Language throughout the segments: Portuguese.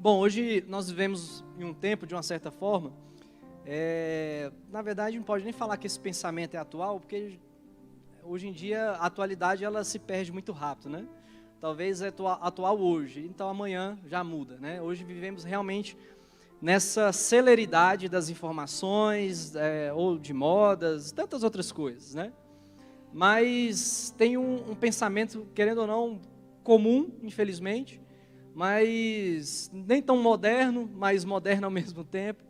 Bom, hoje nós vivemos em um tempo, de uma certa forma, na verdade não pode nem falar que esse pensamento é atual, porque hoje em dia a atualidade ela se perde muito rápido, né? Talvez é atual hoje, então amanhã já muda, né? Hoje vivemos realmente nessa celeridade das informações, ou de modas, tantas outras coisas, né? Mas tem um pensamento, querendo ou não, comum, infelizmente, mas nem tão moderno, mas moderno ao mesmo tempo,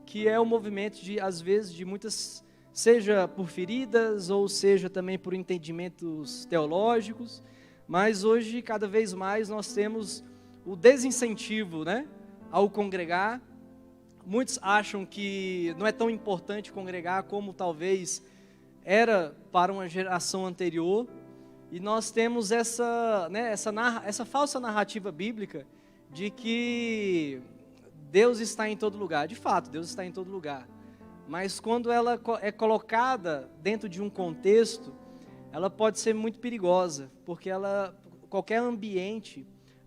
que é o movimento de, às vezes, de muitas, seja por feridas, ou seja também por entendimentos teológicos, mas hoje, cada vez mais, nós temos o desincentivo, né, ao congregar. Muitos acham que não é tão importante congregar como talvez era para uma geração anterior, e nós temos essa falsa narrativa bíblica de que Deus está em todo lugar. De fato, Deus está em todo lugar. Mas quando ela é colocada dentro de um contexto, ela pode ser muito perigosa, porque qualquer ambiente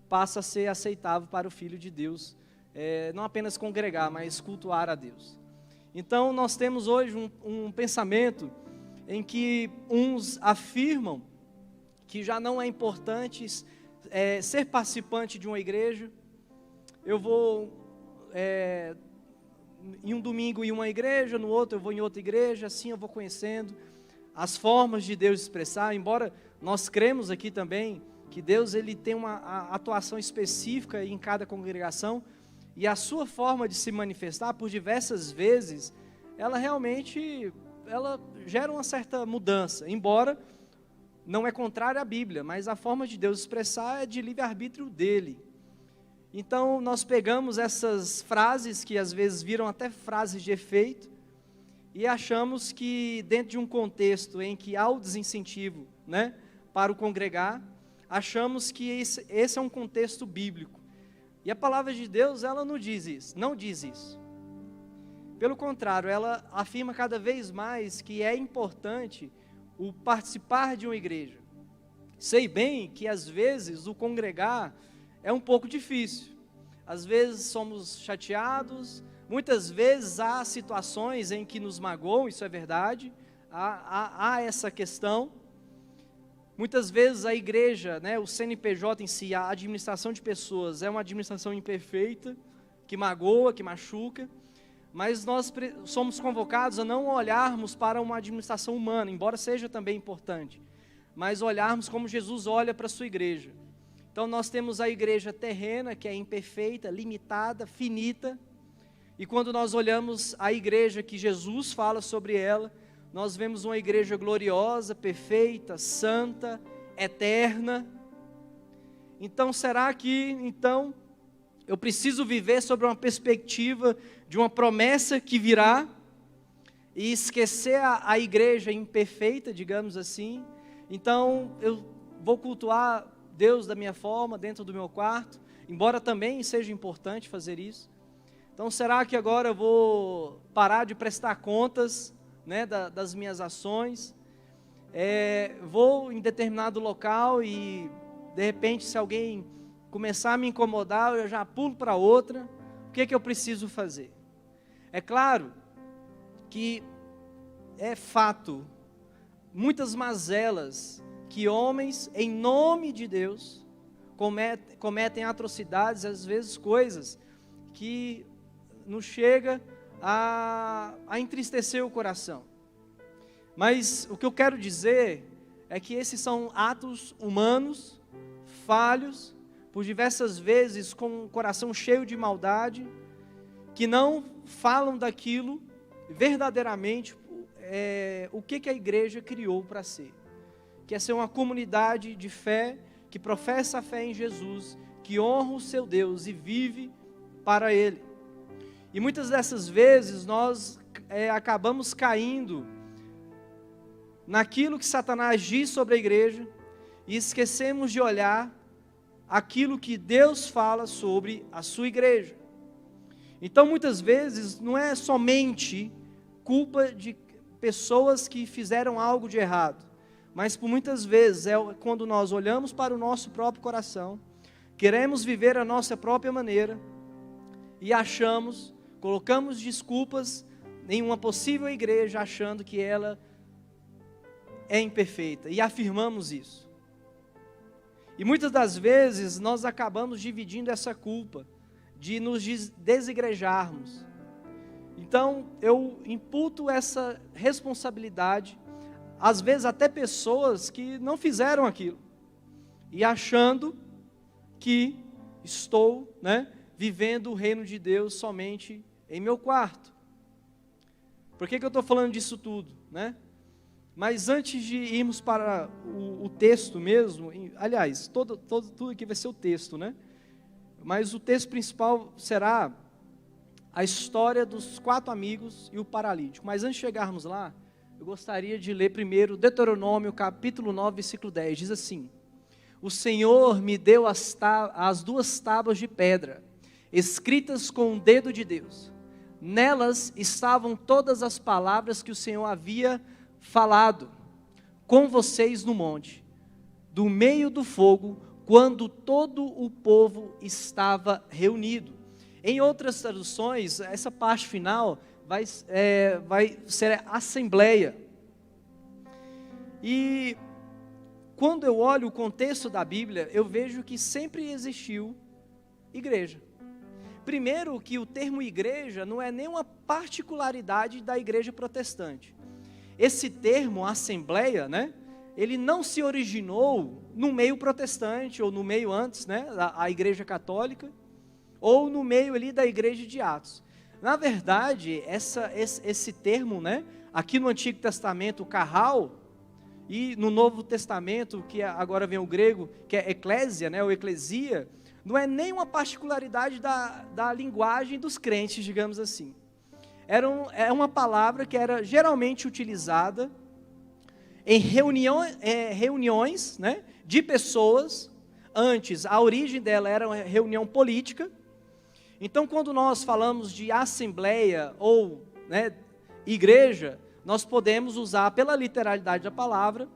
passa a ser aceitável para o Filho de Deus, não apenas congregar, mas cultuar a Deus. Então nós temos hoje um pensamento em que uns afirmam que já não é importante ser participante de uma igreja. Eu vou em um domingo em uma igreja, no outro eu vou em outra igreja, assim eu vou conhecendo as formas de Deus expressar, embora nós cremos aqui também que Deus ele tem uma atuação específica em cada congregação, e a sua forma de se manifestar por diversas vezes, ela realmente gera uma certa mudança, embora não é contrária à Bíblia, mas a forma de Deus expressar é de livre-arbítrio dele. Então nós pegamos essas frases que às vezes viram até frases de efeito e achamos que dentro de um contexto em que há o desincentivo, né, para o congregar, achamos que esse é um contexto bíblico. E a palavra de Deus, ela não diz isso. Pelo contrário, ela afirma cada vez mais que é importante o participar de uma igreja. Sei bem que às vezes o congregar é um pouco difícil. Às vezes somos chateados, muitas vezes há situações em que nos magoam, isso é verdade, há essa questão. Muitas vezes a igreja, né, o CNPJ em si, a administração de pessoas é uma administração imperfeita, que magoa, que machuca, mas nós somos convocados a não olharmos para uma administração humana, embora seja também importante, mas olharmos como Jesus olha para a sua igreja. Então nós temos a igreja terrena, que é imperfeita, limitada, finita, e quando nós olhamos a igreja que Jesus fala sobre ela, nós vemos uma igreja gloriosa, perfeita, santa, eterna. Então será que eu preciso viver sobre uma perspectiva de uma promessa que virá e esquecer a igreja imperfeita, digamos assim? Então eu vou cultuar Deus da minha forma, dentro do meu quarto, embora também seja importante fazer isso. Então será que agora eu vou parar de prestar contas, né, das minhas ações? Vou em determinado local e de repente se alguém começar a me incomodar, eu já pulo para outra. O que eu preciso fazer? É claro que é fato, muitas mazelas que homens, em nome de Deus, cometem atrocidades, às vezes coisas que nos chega a entristecer o coração. Mas o que eu quero dizer é que esses são atos humanos, falhos, por diversas vezes com um coração cheio de maldade, que não falam daquilo verdadeiramente, o que a igreja criou para ser. Que é ser uma comunidade de fé, que professa a fé em Jesus, que honra o seu Deus e vive para Ele. E muitas dessas vezes nós acabamos caindo naquilo que Satanás diz sobre a igreja e esquecemos de olhar aquilo que Deus fala sobre a sua igreja. Então muitas vezes não é somente culpa de pessoas que fizeram algo de errado, mas por muitas vezes é quando nós olhamos para o nosso próprio coração queremos viver a nossa própria maneira e colocamos desculpas em uma possível igreja, achando que ela é imperfeita, e afirmamos isso. E muitas das vezes nós acabamos dividindo essa culpa, de nos desigrejarmos. Então eu imputo essa responsabilidade, às vezes até pessoas que não fizeram aquilo, e achando que estou, vivendo o reino de Deus somente em meu quarto. Por que eu estou falando disso tudo, Mas antes de irmos para o texto mesmo, aliás, tudo aqui vai ser o texto, Mas o texto principal será a história dos 4 amigos e o paralítico. Mas antes de chegarmos lá, eu gostaria de ler primeiro Deuteronômio capítulo 9, versículo 10, diz assim: o Senhor me deu as 2 tábuas de pedra, escritas com o dedo de Deus. Nelas estavam todas as palavras que o Senhor havia falado com vocês no monte, do meio do fogo, quando todo o povo estava reunido. Em outras traduções, essa parte final vai ser assembleia. E quando eu olho o contexto da Bíblia, eu vejo que sempre existiu igreja. Primeiro, que o termo igreja não é nenhuma particularidade da igreja protestante. Esse termo, assembleia, ele não se originou no meio protestante, ou no meio antes, a igreja católica, ou no meio ali da igreja de Atos. Na verdade, esse termo, aqui no Antigo Testamento, carral, e no Novo Testamento, que agora vem o grego, que é eclésia, ou eclesia, não é nem uma particularidade da linguagem dos crentes, digamos assim. É uma palavra que era geralmente utilizada em reuniões, de pessoas. Antes, a origem dela era uma reunião política. Então, quando nós falamos de assembleia ou igreja, nós podemos usar pela literalidade da palavra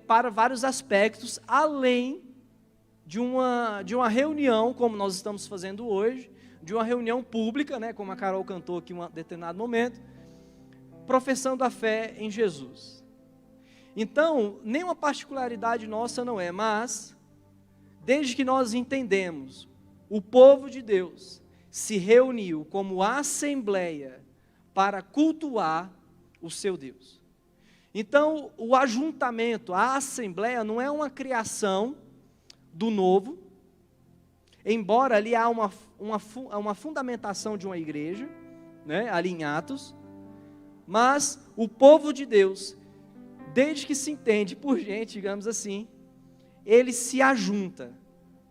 para vários aspectos, além de uma reunião, como nós estamos fazendo hoje, de uma reunião pública, como a Carol cantou aqui em um determinado momento, professando a fé em Jesus. Então, nenhuma particularidade nossa não é, mas, desde que nós entendemos, o povo de Deus se reuniu como assembleia para cultuar o seu Deus. Então, o ajuntamento, a assembleia, não é uma criação do novo, embora ali há uma fundamentação de uma igreja, ali em Atos, mas o povo de Deus, desde que se entende por gente, digamos assim, ele se ajunta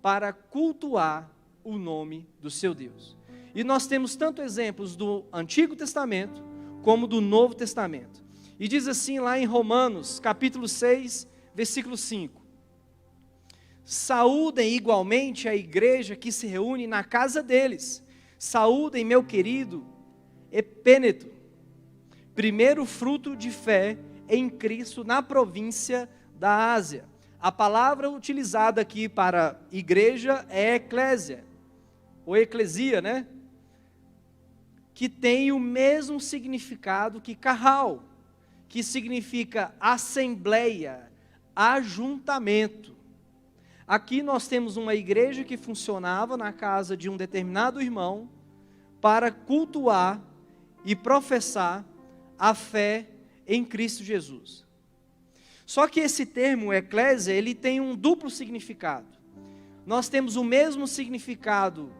para cultuar o nome do seu Deus. E nós temos tanto exemplos do Antigo Testamento, como do Novo Testamento. E diz assim lá em Romanos, capítulo 6, versículo 5. Saúdem igualmente a igreja que se reúne na casa deles. Saúdem meu querido Epêneto, primeiro fruto de fé em Cristo na província da Ásia. A palavra utilizada aqui para igreja é eclésia, ou eclesia, que tem o mesmo significado que carral, que significa assembleia, ajuntamento. Aqui nós temos uma igreja que funcionava na casa de um determinado irmão para cultuar e professar a fé em Cristo Jesus. Só que esse termo eclésia, ele tem um duplo significado. Nós temos o mesmo significado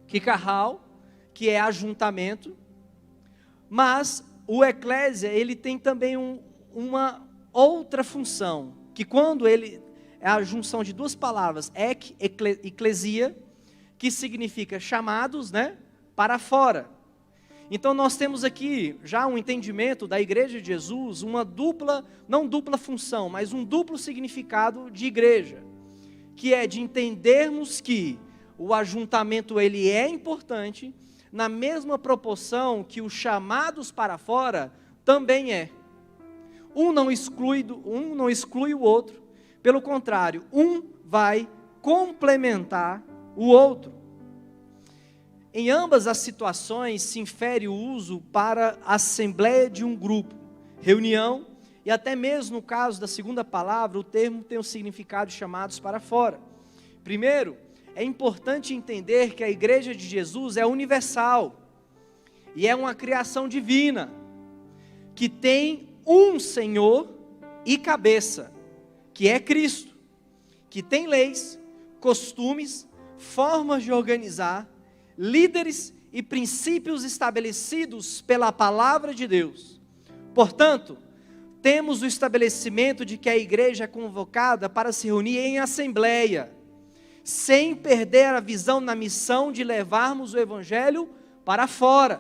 que carral, que é ajuntamento, mas o eclésia, ele tem também uma outra função, que quando ele é a junção de 2 palavras, eclesia, que significa chamados, para fora. Então nós temos aqui já um entendimento da igreja de Jesus, não dupla função, mas um duplo significado de igreja, que é de entendermos que o ajuntamento ele é importante, na mesma proporção que os chamados para fora também é. Um não exclui o outro, pelo contrário, um vai complementar o outro. Em ambas as situações se infere o uso para a assembleia de um grupo, reunião, e até mesmo no caso da segunda palavra, o termo tem o significado de chamados para fora. Primeiro, é importante entender que a igreja de Jesus é universal, e é uma criação divina, que tem um Senhor e cabeça, que é Cristo, que tem leis, costumes, formas de organizar, líderes e princípios estabelecidos pela palavra de Deus. Portanto, temos o estabelecimento de que a igreja é convocada para se reunir em assembleia, sem perder a visão na missão de levarmos o evangelho para fora.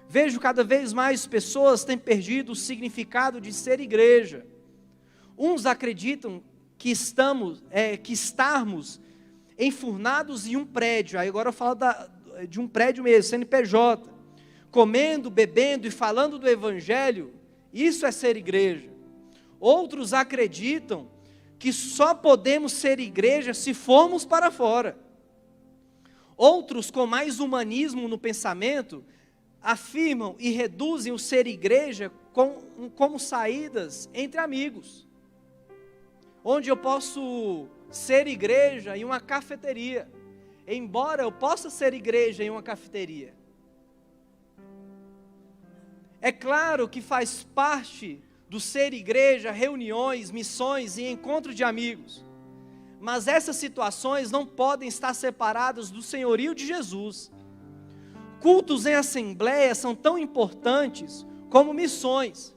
Vejo cada vez mais pessoas têm perdido o significado de ser igreja. Uns acreditam que estarmos enfurnados em um prédio, aí agora eu falo de um prédio mesmo, CNPJ, comendo, bebendo e falando do evangelho, isso é ser igreja. Outros acreditam que só podemos ser igreja se formos para fora. Outros, com mais humanismo no pensamento, afirmam e reduzem o ser igreja como saídas entre amigos, onde eu posso ser igreja em uma cafeteria, embora eu possa ser igreja em uma cafeteria. É claro que faz parte do ser igreja, reuniões, missões e encontro de amigos, mas essas situações não podem estar separadas do senhorio de Jesus. Cultos em assembleia são tão importantes como missões,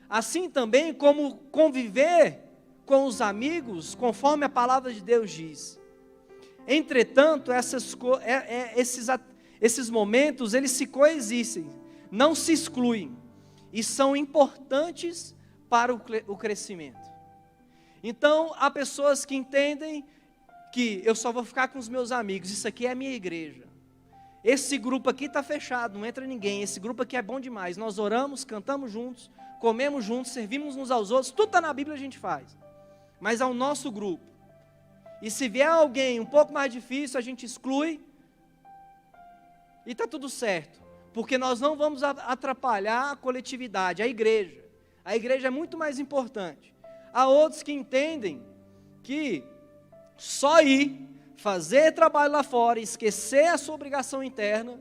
assim também como conviver com os amigos, conforme a palavra de Deus diz. Entretanto, esses momentos, eles se coexistem, não se excluem, e são importantes para o crescimento. Então, há pessoas que entendem que eu só vou ficar com os meus amigos, isso aqui é a minha igreja. Esse grupo aqui está fechado, não entra ninguém, esse grupo aqui é bom demais, nós oramos, cantamos juntos, comemos juntos, servimos uns aos outros, tudo está na Bíblia, a gente faz. Mas é o nosso grupo. E se vier alguém um pouco mais difícil, a gente exclui e está tudo certo, porque nós não vamos atrapalhar a coletividade, a igreja. A igreja é muito mais importante. Há outros que entendem que só ir, fazer trabalho lá fora, esquecer a sua obrigação interna,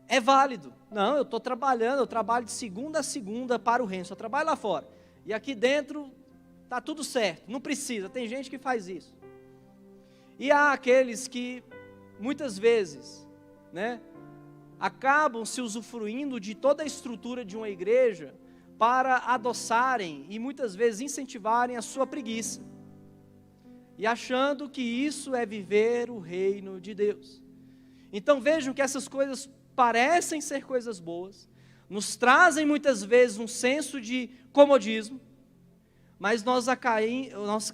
é válido. Não, eu estou trabalhando, eu trabalho de segunda a segunda para o reino, só trabalho lá fora. E aqui dentro está tudo certo, não precisa, tem gente que faz isso. E há aqueles que, muitas vezes, acabam se usufruindo de toda a estrutura de uma igreja para adoçarem e muitas vezes incentivarem a sua preguiça. E achando que isso é viver o reino de Deus. Então vejam que essas coisas parecem ser coisas boas, nos trazem muitas vezes um senso de comodismo, mas nós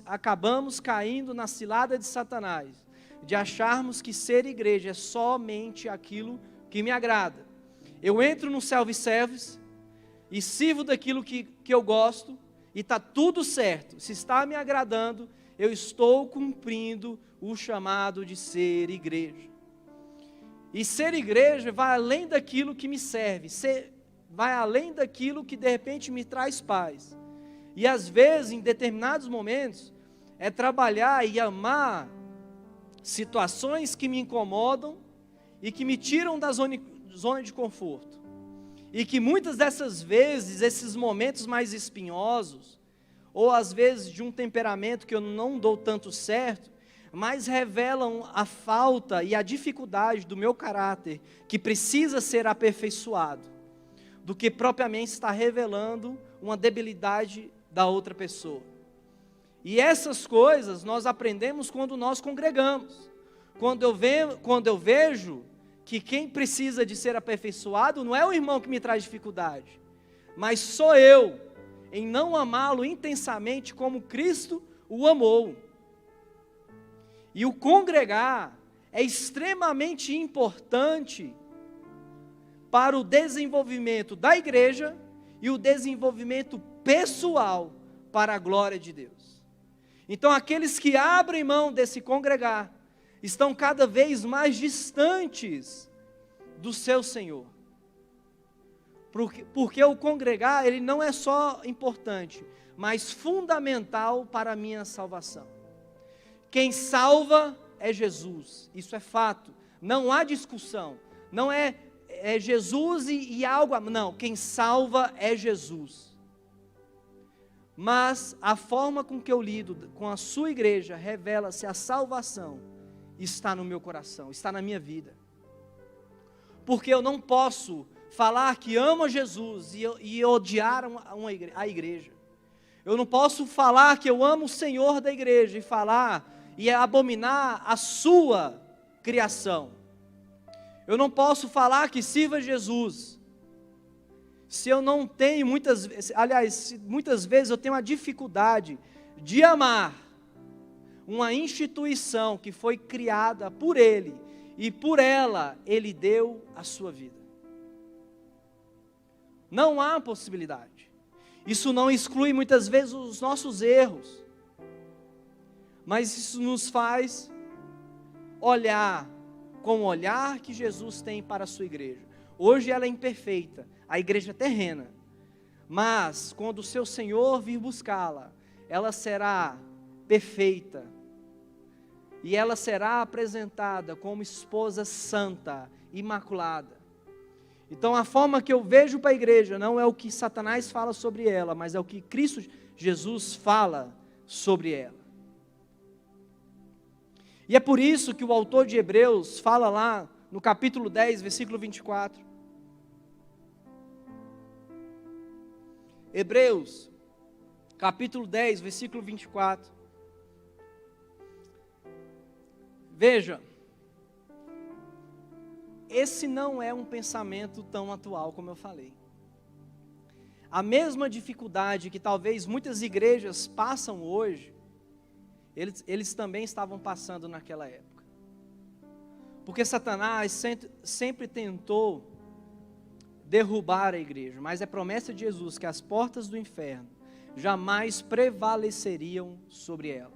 acabamos caindo na cilada de Satanás, de acharmos que ser igreja é somente aquilo que me agrada. Eu entro no self-service e sirvo daquilo que eu gosto, e está tudo certo, se está me agradando, eu estou cumprindo o chamado de ser igreja. E ser igreja vai além daquilo que me serve, vai além daquilo que de repente me traz paz. E às vezes, em determinados momentos, é trabalhar e amar situações que me incomodam e que me tiram da zona de conforto. E que muitas dessas vezes, esses momentos mais espinhosos, ou às vezes de um temperamento que eu não dou tanto certo, mas revelam a falta e a dificuldade do meu caráter, que precisa ser aperfeiçoado, do que propriamente está revelando uma debilidade da outra pessoa. E essas coisas nós aprendemos quando nós congregamos, quando eu vejo que quem precisa de ser aperfeiçoado não é o irmão que me traz dificuldade, mas sou eu, em não amá-lo intensamente como Cristo o amou. E o congregar é extremamente importante para o desenvolvimento da igreja e o desenvolvimento pessoal para a glória de Deus. Então, aqueles que abrem mão desse congregar, estão cada vez mais distantes do seu Senhor. Porque o congregar, ele não é só importante, mas fundamental para a minha salvação. Quem salva é Jesus, isso é fato, não há discussão, não é Jesus e algo, não, quem salva é Jesus. Mas a forma com que eu lido com a sua igreja revela se a salvação está no meu coração, está na minha vida. Porque eu não posso falar que amo a Jesus e odiar a igreja. Eu não posso falar que eu amo o Senhor da igreja e falar e abominar a sua criação. Eu não posso falar que sirva Jesus se eu não tenho muitas vezes eu tenho a dificuldade de amar uma instituição que foi criada por Ele, e por ela Ele deu a sua vida. Não há possibilidade. Isso não exclui muitas vezes os nossos erros, mas isso nos faz olhar com o olhar que Jesus tem para a sua igreja. Hoje ela é imperfeita, a igreja terrena, mas quando o seu Senhor vir buscá-la, ela será perfeita, e ela será apresentada como esposa santa, imaculada. Então a forma que eu vejo para a igreja não é o que Satanás fala sobre ela, mas é o que Cristo Jesus fala sobre ela. E é por isso que o autor de Hebreus fala lá no capítulo 10, versículo 24. Hebreus, capítulo 10, versículo 24. Veja, esse não é um pensamento tão atual como eu falei. A mesma dificuldade que talvez muitas igrejas passam hoje, eles também estavam passando naquela época. Porque Satanás sempre tentou derrubar a igreja, mas é promessa de Jesus que as portas do inferno jamais prevaleceriam sobre ela.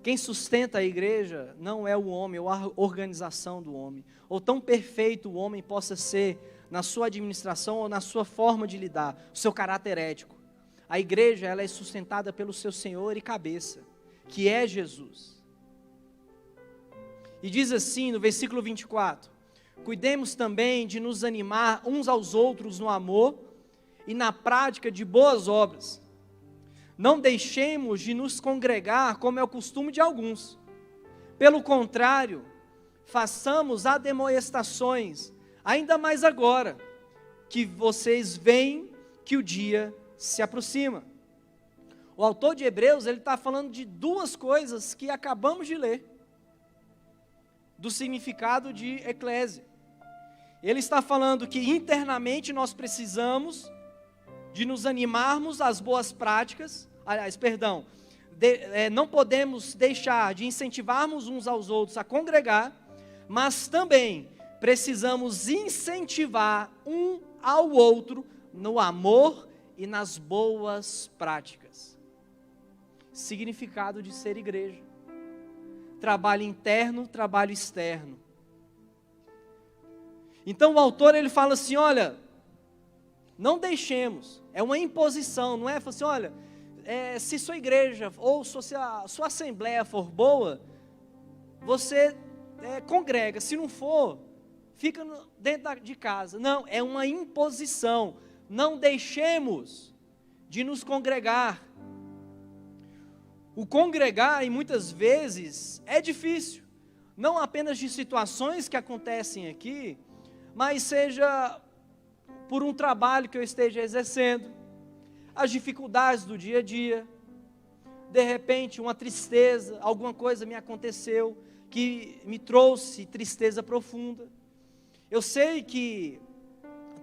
Quem sustenta a igreja não é o homem ou a organização do homem, ou tão perfeito o homem possa ser na sua administração ou na sua forma de lidar, o seu caráter ético. A igreja, ela é sustentada pelo seu Senhor e cabeça, que é Jesus. E diz assim no versículo 24: cuidemos também de nos animar uns aos outros no amor e na prática de boas obras. Não deixemos de nos congregar como é o costume de alguns. Pelo contrário, façamos admoestações, ainda mais agora, que vocês veem que o dia se aproxima. O autor de Hebreus, ele está falando de duas coisas que acabamos de ler, do significado de eclésia. Ele está falando que internamente nós precisamos de nos animarmos às boas práticas, não podemos deixar de incentivarmos uns aos outros a congregar, mas também precisamos incentivar um ao outro no amor e nas boas práticas. Significado de ser igreja: trabalho interno, trabalho externo. Então o autor, ele fala assim, olha, não deixemos, é uma imposição, não é? Fala assim, olha, se sua igreja ou se a sua assembleia for boa, você congrega, se não for, fica dentro de casa. Não, é uma imposição. Não deixemos de nos congregar. O congregar, e muitas vezes, é difícil, não apenas de situações que acontecem aqui, mas seja por um trabalho que eu esteja exercendo, as dificuldades do dia a dia, de repente uma tristeza, alguma coisa me aconteceu, que me trouxe tristeza profunda. Eu sei que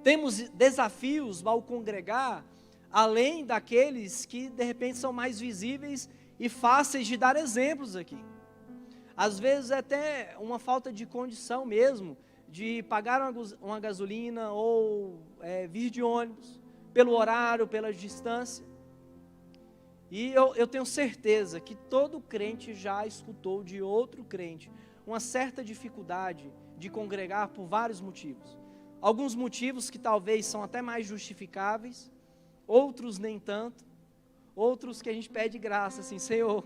temos desafios ao congregar, além daqueles que de repente são mais visíveis e fáceis de dar exemplos aqui. Às vezes é até uma falta de condição mesmo, de pagar uma gasolina ou vir de ônibus, pelo horário, pela distância. E eu tenho certeza que todo crente já escutou de outro crente uma certa dificuldade de congregar por vários motivos. Alguns motivos que talvez são até mais justificáveis, outros nem tanto, outros que a gente pede graça, assim, Senhor,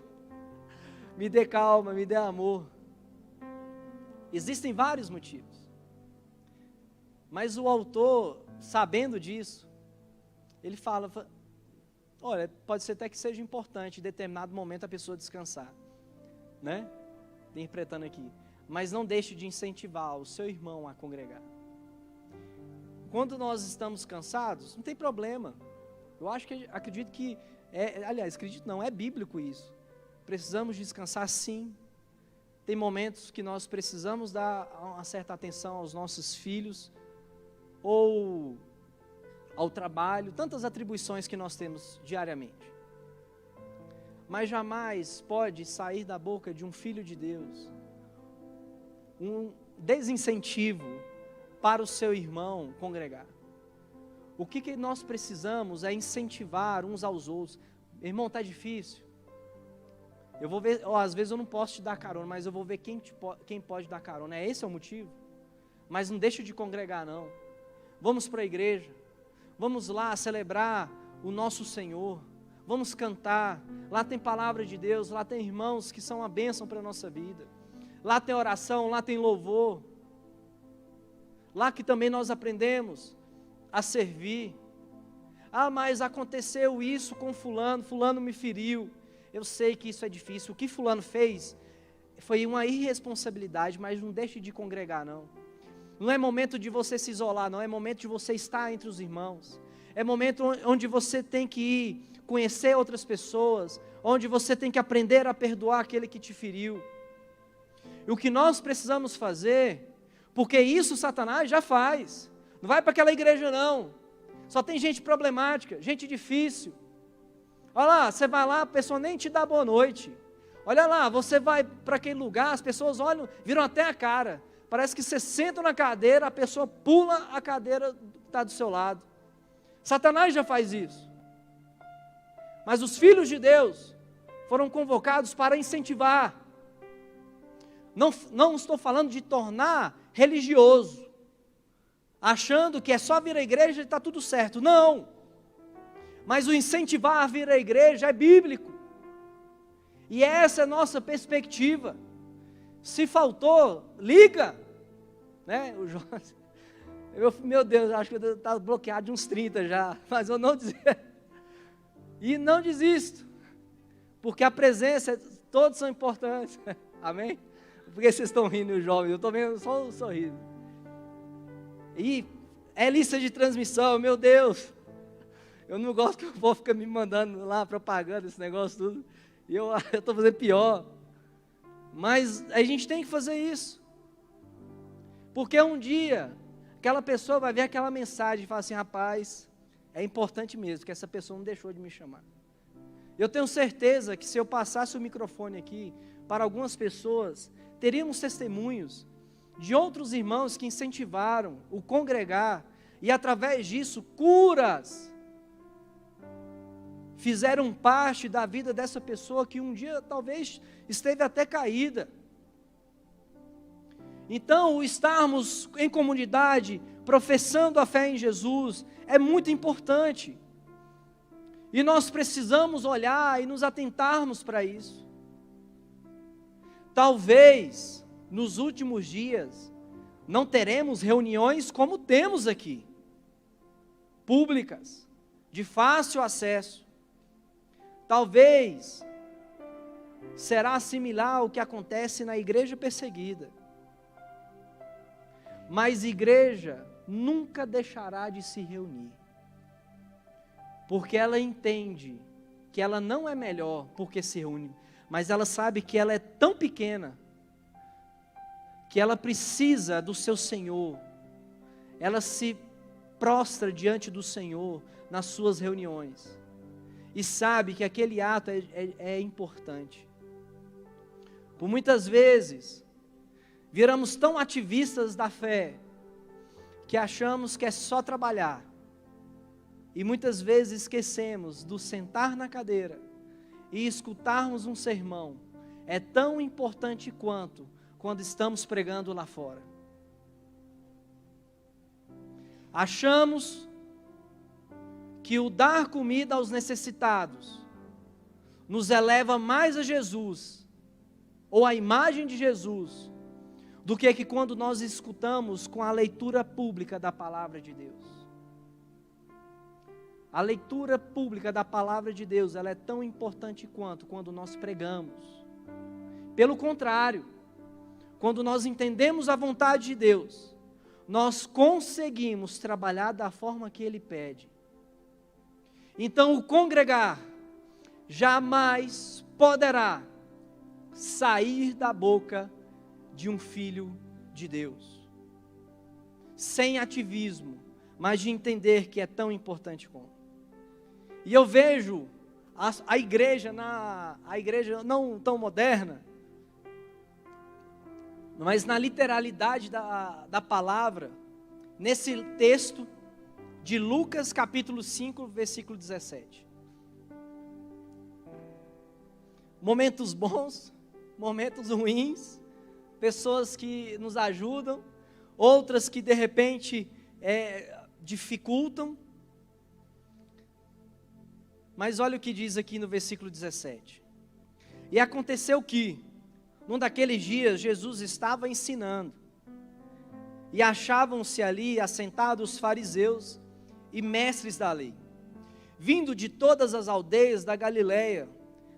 me dê calma, me dê amor. Existem vários motivos. Mas o autor, sabendo disso, ele fala, olha, pode ser até que seja importante em determinado momento a pessoa descansar, né? Interpretando aqui. Mas não deixe de incentivar o seu irmão a congregar. Quando nós estamos cansados, não tem problema. Eu acredito que, acredito não, é bíblico isso. Precisamos descansar sim. Tem momentos que nós precisamos dar uma certa atenção aos nossos filhos, ou ao trabalho, tantas atribuições que nós temos diariamente. Mas jamais pode sair da boca de um filho de Deus um desincentivo para o seu irmão congregar. O que nós precisamos é incentivar uns aos outros. Irmão, está difícil. Eu vou ver, às vezes eu não posso te dar carona, mas eu vou ver quem pode dar carona. Esse é o motivo. Mas não deixe de congregar não. Vamos para a igreja. Vamos lá celebrar o nosso Senhor. Vamos cantar. Lá tem palavra de Deus, lá tem irmãos que são uma bênção para a nossa vida. Lá tem oração, lá tem louvor. Lá que também nós aprendemos a servir. Ah, mas aconteceu isso com fulano, fulano me feriu. Eu sei que isso é difícil. O que fulano fez foi uma irresponsabilidade, mas não deixe de congregar não. Não é momento de você se isolar não, é momento de você estar entre os irmãos. É momento onde você tem que ir conhecer outras pessoas, onde você tem que aprender a perdoar aquele que te feriu. E o que nós precisamos fazer, porque isso Satanás já faz. Não vai para aquela igreja não. Só tem gente problemática, gente difícil. Olha lá, você vai lá, a pessoa nem te dá boa noite. Olha lá, você vai para aquele lugar, as pessoas olham, viram até a cara. Parece que você senta na cadeira, a pessoa pula a cadeira que está do seu lado. Satanás já faz isso. Mas os filhos de Deus foram convocados para incentivar. Não estou falando de tornar religioso, achando que é só vir à igreja e está tudo certo. Não. Mas o incentivar a vir à igreja é bíblico. E essa é a nossa perspectiva. Se faltou, liga. Né? O Jorge, meu Deus, acho que eu estava bloqueado de uns 30 já. Mas eu não dizia. E não desisto. Porque a presença, todos são importantes. Amém? Por que vocês estão rindo, jovens? Eu estou vendo só um sorriso. E é lista de transmissão, meu Deus. Eu não gosto que o povo fica me mandando lá propaganda, esse negócio tudo. E eu estou fazendo pior. Mas a gente tem que fazer isso. Porque um dia, aquela pessoa vai ver aquela mensagem e falar assim, rapaz, é importante mesmo, que essa pessoa não deixou de me chamar. Eu tenho certeza que se eu passasse o microfone aqui, para algumas pessoas, teríamos testemunhos de outros irmãos que incentivaram o congregar, e através disso, curas fizeram parte da vida dessa pessoa que um dia talvez esteve até caída. Então, o estarmos em comunidade, professando a fé em Jesus, é muito importante. E nós precisamos olhar e nos atentarmos para isso. Talvez, nos últimos dias, não teremos reuniões como temos aqui, públicas, de fácil acesso. Talvez será similar ao que acontece na igreja perseguida. Mas igreja nunca deixará de se reunir. Porque ela entende que ela não é melhor porque se reúne, mas ela sabe que ela é tão pequena que ela precisa do seu Senhor. Ela se prostra diante do Senhor nas suas reuniões. E sabe que aquele ato é importante. Por muitas vezes, viramos tão ativistas da fé, que achamos que é só trabalhar. E muitas vezes esquecemos do sentar na cadeira, e escutarmos um sermão é tão importante quanto quando estamos pregando lá fora. Achamos que o dar comida aos necessitados nos eleva mais a Jesus, ou a imagem de Jesus, do que quando nós escutamos com a leitura pública da palavra de Deus. A leitura pública da palavra de Deus, ela é tão importante quanto quando nós pregamos. Pelo contrário, quando nós entendemos a vontade de Deus, nós conseguimos trabalhar da forma que Ele pede. Então o congregar jamais poderá sair da boca de um filho de Deus, sem ativismo, mas de entender que é tão importante como. E eu vejo a igreja não tão moderna, mas na literalidade da palavra, nesse texto de Lucas capítulo 5, versículo 17. Momentos bons, momentos ruins, pessoas que nos ajudam, outras que de repente dificultam. Mas olha o que diz aqui no versículo 17. E aconteceu que, num daqueles dias, Jesus estava ensinando, e achavam-se ali assentados os fariseus e mestres da lei, vindo de todas as aldeias da Galileia,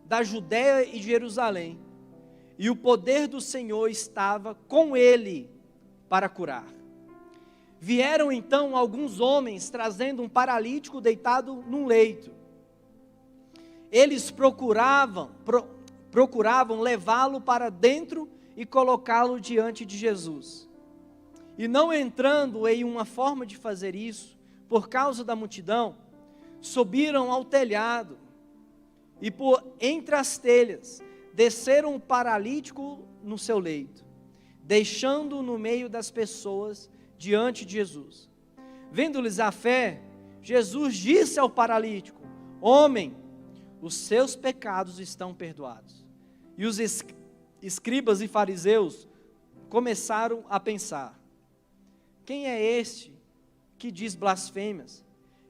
da Judéia e de Jerusalém, e o poder do Senhor estava com ele para curar. Vieram então alguns homens trazendo um paralítico deitado num leito. Eles procuravam levá-lo para dentro e colocá-lo diante de Jesus. E não entrando em uma forma de fazer isso, por causa da multidão, subiram ao telhado e por entre as telhas desceram o paralítico no seu leito, deixando-o no meio das pessoas diante de Jesus. Vendo-lhes a fé, Jesus disse ao paralítico: homem, os seus pecados estão perdoados. E os escribas e fariseus começaram a pensar: quem é este que diz blasfêmias?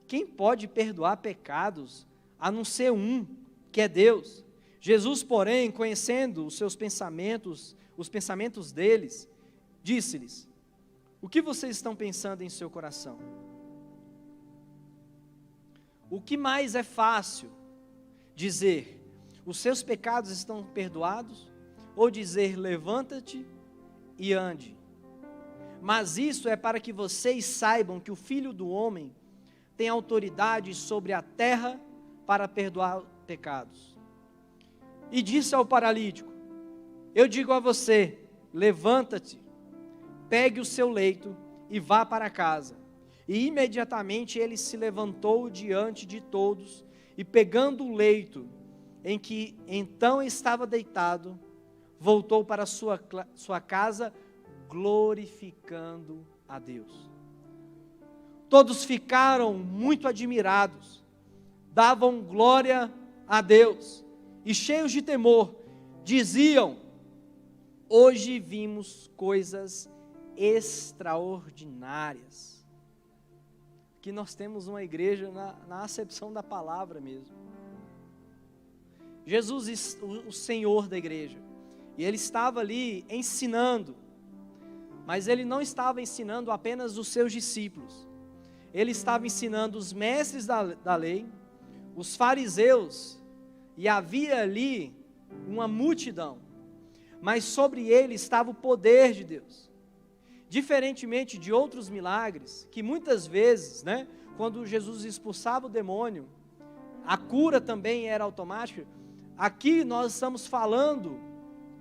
Quem pode perdoar pecados, a não ser um, que é Deus? Jesus, porém, conhecendo os seus pensamentos, os pensamentos deles, disse-lhes: o que vocês estão pensando em seu coração? O que mais é fácil? Dizer, os seus pecados estão perdoados? Ou dizer, levanta-te e ande? Mas isso é para que vocês saibam que o Filho do Homem tem autoridade sobre a terra para perdoar pecados. E disse ao paralítico: eu digo a você, levanta-te, pegue o seu leito e vá para casa. E imediatamente ele se levantou diante de todos, e pegando o leito em que então estava deitado, voltou para sua casa, glorificando a Deus. Todos ficaram muito admirados, davam glória a Deus, e cheios de temor, diziam: hoje vimos coisas extraordinárias. Que nós temos uma igreja na acepção da palavra mesmo. Jesus, o Senhor da igreja, e Ele estava ali ensinando, mas Ele não estava ensinando apenas os seus discípulos, Ele estava ensinando os mestres da lei, os fariseus, e havia ali uma multidão, mas sobre Ele estava o poder de Deus. Diferentemente de outros milagres, que muitas vezes, quando Jesus expulsava o demônio, a cura também era automática. Aqui nós estamos falando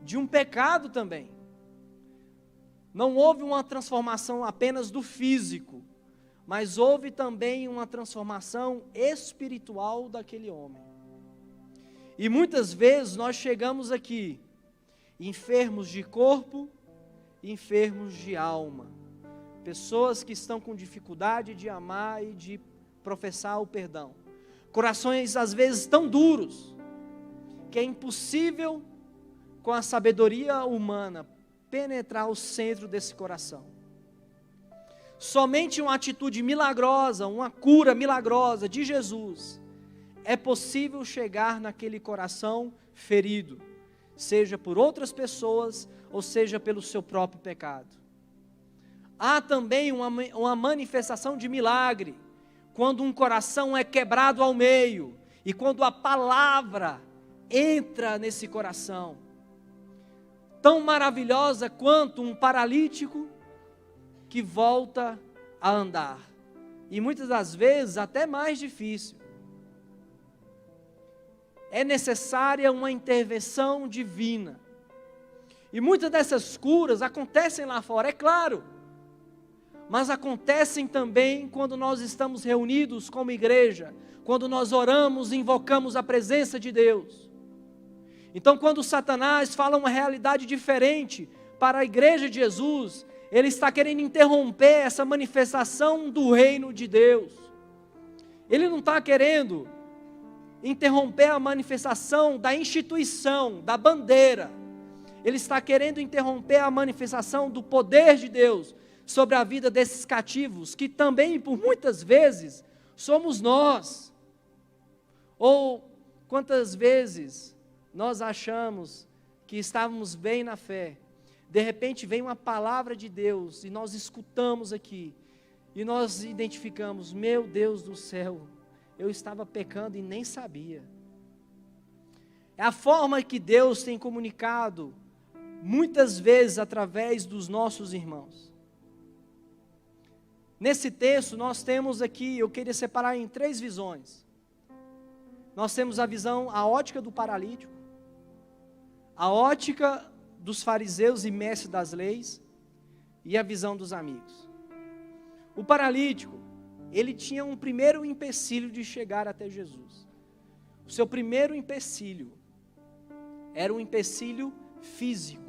de um pecado também. Não houve uma transformação apenas do físico, mas houve também uma transformação espiritual daquele homem. E muitas vezes nós chegamos aqui, enfermos de corpo, enfermos de alma, pessoas que estão com dificuldade de amar e de professar o perdão, corações às vezes tão duros, que é impossível, com a sabedoria humana, penetrar o centro desse coração. Somente uma atitude milagrosa, uma cura milagrosa de Jesus, é possível chegar naquele coração ferido, seja por outras pessoas, ou seja pelo seu próprio pecado. Há também uma manifestação de milagre, quando um coração é quebrado ao meio, e quando a palavra entra nesse coração, tão maravilhosa quanto um paralítico que volta a andar, e muitas das vezes até mais difícil. É necessária uma intervenção divina, e muitas dessas curas acontecem lá fora, é claro, mas acontecem também quando nós estamos reunidos como igreja, quando nós oramos e invocamos a presença de Deus. Então, quando Satanás fala uma realidade diferente para a igreja de Jesus, ele está querendo interromper essa manifestação do reino de Deus. Ele não está querendo interromper a manifestação da instituição, da bandeira. Ele está querendo interromper a manifestação do poder de Deus sobre a vida desses cativos, que também, por muitas vezes, somos nós. Ou quantas vezes nós achamos que estávamos bem na fé, de repente vem uma palavra de Deus, e nós escutamos aqui, e nós identificamos, meu Deus do céu, eu estava pecando e nem sabia. É a forma que Deus tem comunicado, muitas vezes através dos nossos irmãos. Nesse texto nós temos aqui, eu queria separar em 3 visões. Nós temos a visão, a ótica do paralítico, a ótica dos fariseus e mestres das leis, e a visão dos amigos. O paralítico, ele tinha um primeiro empecilho de chegar até Jesus. O seu primeiro empecilho era um empecilho físico.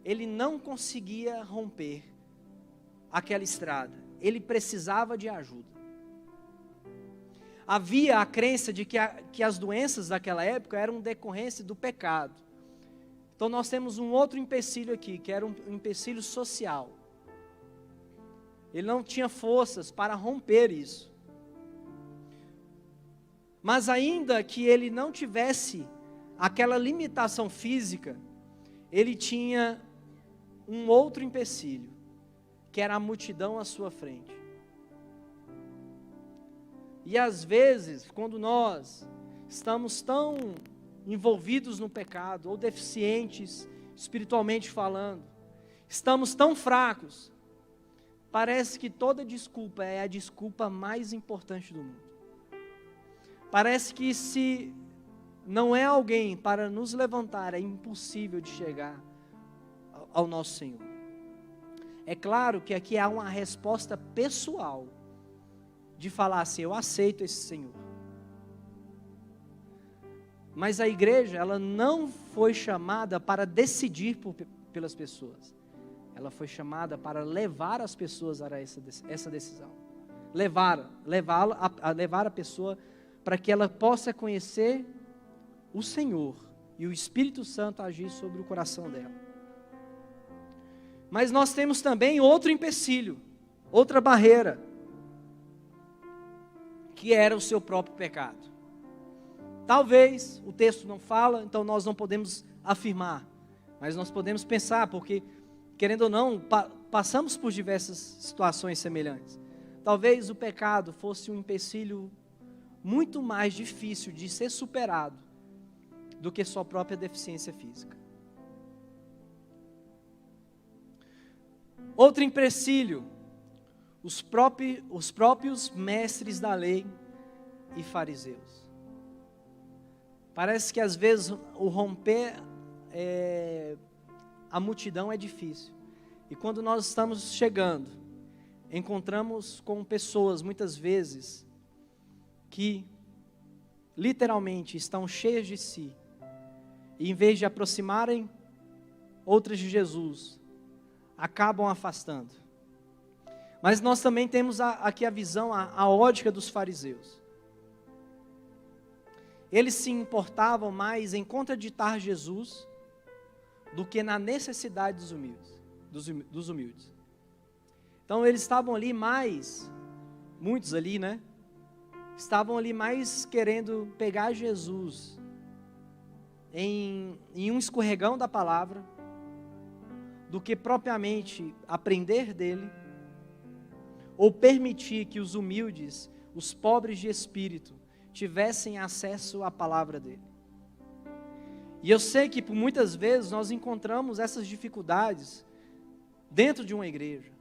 Ele não conseguia romper aquela estrada, ele precisava de ajuda. Havia a crença de que as doenças daquela época eram decorrência do pecado. Então nós temos um outro empecilho aqui, que era um empecilho social. Ele não tinha forças para romper isso. Mas ainda que ele não tivesse aquela limitação física, ele tinha um outro empecilho, que era a multidão à sua frente. E às vezes, quando nós estamos tão envolvidos no pecado, ou deficientes espiritualmente falando, estamos tão fracos, parece que toda desculpa é a desculpa mais importante do mundo. Parece que se não é alguém para nos levantar, é impossível de chegar ao nosso Senhor. É claro que aqui há uma resposta pessoal, de falar assim, eu aceito esse Senhor. Mas a igreja, ela não foi chamada para decidir pelas pessoas. Ela foi chamada para levar as pessoas a essa decisão. Levar a pessoa para que ela possa conhecer o Senhor e o Espírito Santo agir sobre o coração dela. Mas nós temos também outro empecilho, outra barreira, que era o seu próprio pecado. Talvez o texto não fala, então nós não podemos afirmar, mas nós podemos pensar, porque, querendo ou não, passamos por diversas situações semelhantes. Talvez o pecado fosse um empecilho muito mais difícil de ser superado do que sua própria deficiência física. Outro empecilho, os próprios mestres da lei e fariseus. Parece que às vezes o romper a multidão é difícil. E quando nós estamos chegando, encontramos com pessoas muitas vezes que literalmente estão cheias de si. E em vez de aproximarem outras de Jesus, acabam afastando. Mas nós também temos aqui a visão, a ótica dos fariseus. eles se importavam mais em contraditar Jesus do que na necessidade dos humildes. Então eles estavam ali mais, muitos ali, né? Estavam ali mais querendo pegar Jesus em um escorregão da palavra, do que propriamente aprender dele, ou permitir que os humildes, os pobres de espírito, tivessem acesso à palavra dele. E eu sei que por muitas vezes nós encontramos essas dificuldades dentro de uma igreja.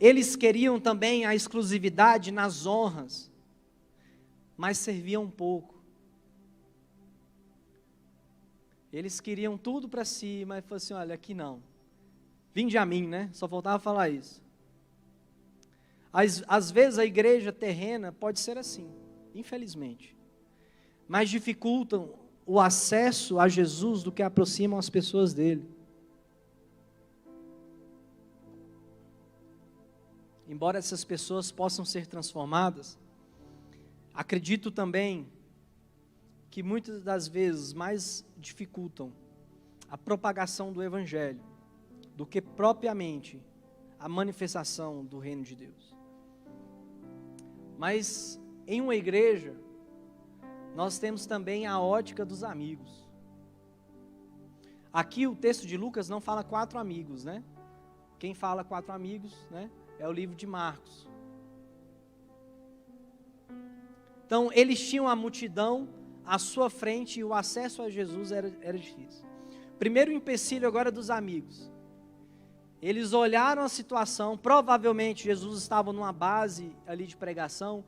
Eles queriam também a exclusividade nas honras, mas serviam pouco. Eles queriam tudo para si, mas falaram assim, olha, aqui não. Vinde a mim, né? Só faltava falar isso. Às vezes a igreja terrena pode ser assim, infelizmente. Mas dificultam o acesso a Jesus do que aproximam as pessoas dele. Embora essas pessoas possam ser transformadas, acredito também que muitas das vezes mais dificultam a propagação do Evangelho do que propriamente a manifestação do reino de Deus. Mas em uma igreja, nós temos também a ótica dos amigos. Aqui o texto de Lucas não fala 4 amigos, né? Quem fala 4 amigos, né? É o livro de Marcos. Então, eles tinham a multidão à sua frente e o acesso a Jesus era difícil. Primeiro empecilho agora dos amigos. Eles olharam a situação, provavelmente Jesus estava numa base ali de pregação.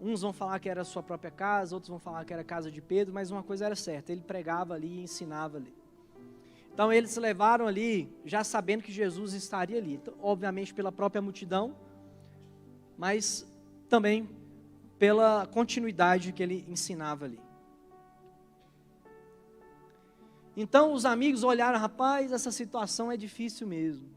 Uns vão falar que era a sua própria casa, outros vão falar que era a casa de Pedro, mas uma coisa era certa, ele pregava ali e ensinava ali. Então eles se levaram ali, já sabendo que Jesus estaria ali, então, obviamente pela própria multidão, mas também pela continuidade que ele ensinava ali. Então os amigos olharam, rapaz, essa situação é difícil mesmo.